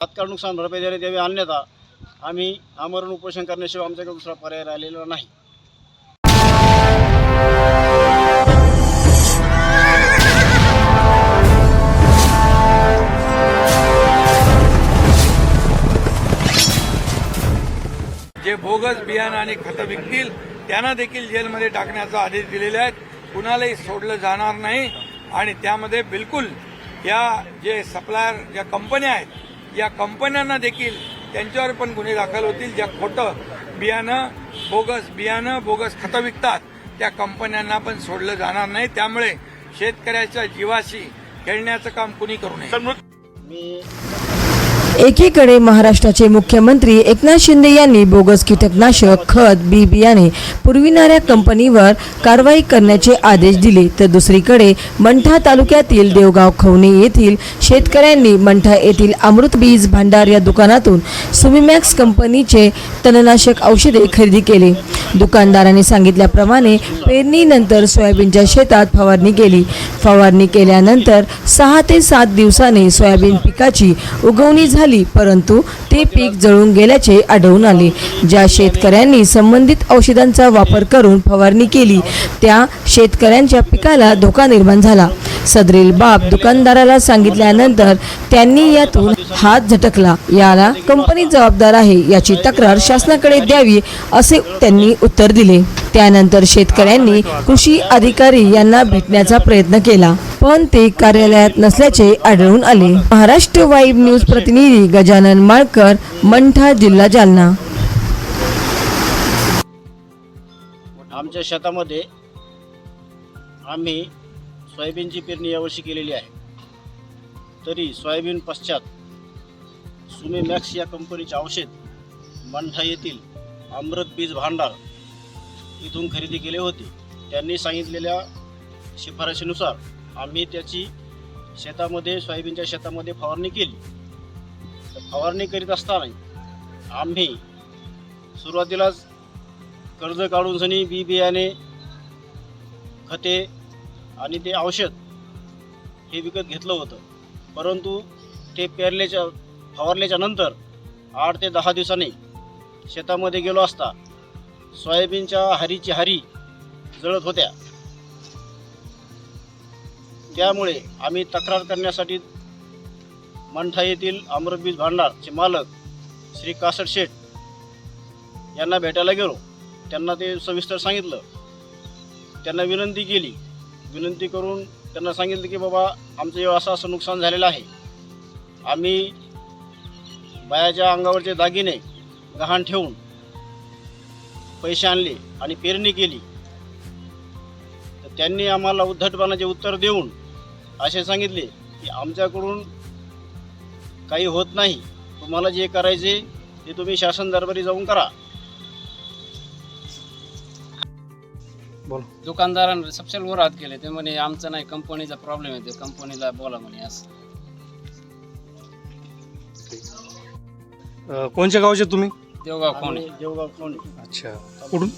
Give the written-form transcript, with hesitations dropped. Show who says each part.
Speaker 1: तात्काळ नुकसान भरपाई देण्यात यावी, अन्यथा आम्ही आमरण उपोषण करण्याशिवाय आमच्याकडे दुसरा पर्याय राहिलेला नाही.
Speaker 2: जे बोगस बियाणं आणि खतं विकतील त्यांना देखील जेलमध्ये टाकण्याचा आदेश दिलेले आहेत. कुणालाही सोडलं जाणार नाही आणि त्यामध्ये बिलकुल या जे सप्लायर ज्या कंपन्या आहेत या कंपन्यांना देखील त्यांच्यावर पण गुन्हे दाखल होतील. ज्या खोटं बियाणं बोगस खतं विकतात त्या कंपन्यांना पण सोडलं जाणार नाही. त्यामुळे शेतकऱ्याच्या जीवाशी खेळण्याचं काम कुणी करू नये.
Speaker 3: एकीकडे महाराष्ट्राचे मुख्यमंत्री एकनाथ शिंदे यांनी बोगस कीटकनाशक खत बी बियाणे पुरविणाऱ्या कंपनीवर कारवाई करण्याचे आदेश दिले, तर दुसरीकडे मंठा तालुक्यातील देवगाव खवणे येथील शेतकऱ्यांनी मंठा येथील अमृत बीज भांडार या दुकानातून सुमिमॅक्स कंपनीचे तणनाशक औषधे खरेदी केले. दुकानदारांनी सांगितल्याप्रमाणे पेरणीनंतर सोयाबीनच्या शेतात फवारणी केली. फवारणी केल्यानंतर 6 ते 7 दिवसांनी सोयाबीन पिकाची उगवणी झाली, परंतु ते पीक जळून गेल्याचे आढळून आले. ज्या शेतकऱ्यांनी संबंधित औषधांचा वापर करून फवारणी केली त्या शेतकऱ्यांच्या पिकाला धोका निर्माण झाला. सदरील बाब दुकानदाराला सांगितल्यानंतर त्यांनी यातून हात झटकला. याला कंपनी जबाबदार आहे याची तक्रार शासनाकडे द्यावी असे त्यांनी उत्तर दिले. त्यानंतर शेतकऱ्यांनी कृषी अधिकारी यांना भेटण्याचा प्रयत्न केला, पण ते कार्यालयात नसल्याचे आढळून आले. महाराष्ट्र वाईब न्यूज प्रतिनिधी गजानन माळकर, मंठा, जिल्हा जालना.
Speaker 1: आमच्या शेतामध्ये आम्ही सोयाबीनची पेरणी यावर्षी केलेली आहे. तरी सोयाबीन पश्चात सुमिमॅक्स या कंपनीचे औषध मंठा येथील अमृत बीज भांडार इथून खरेदी केले होते. त्यांनी सांगितलेल्या शिफारशीनुसार आम्ही त्याची सोयाबीनच्या शेतामध्ये फवारणी केली. फवारणी करीत असताना आम्ही सुरुवातीलाच कर्ज काढून सनी बी बियाणे खते आणि ते औषध हे विकत घेतलं होतं. परंतु ते फवारल्याच्या नंतर 8 ते 10 दिवसांनी शेतामध्ये गेलो असता सोयाबीनच्या हारीची हारी जळत होत्या. त्यामुळे आम्ही तक्रार करण्यासाठी मंठा येथील अमृतबीज भांडारचे मालक श्री कासट शेठ यांना भेटायला गेलो. त्यांना ते सविस्तर सांगितलं. त्यांना विनंती केली. विनंती करून त्यांना सांगितलं की बाबा आमचं असं नुकसान झालेलं आहे. आम्ही बायाच्या अंगावरचे दागिने गहाण ठेवून पैसे आणले आणि पेरणी केली. तर त्यांनी आम्हाला उद्धटपणाचे उत्तर देऊन असे सांगितले की आमच्याकडून काही होत नाही, तुम्हाला जे करायचे ते तुम्ही शासन दरबारी जाऊन करा.
Speaker 4: दुकानदारांना सपशेल वरात केले. ते म्हणे आमचं नाही, कंपनीचा प्रॉब्लेम आहे, ते कंपनीला बोला म्हणे. असं
Speaker 5: कोणत्या गावचे तुम्ही?
Speaker 4: देवगाव कोणी.
Speaker 1: देवगाव कोणी.
Speaker 5: अच्छा, कुठून?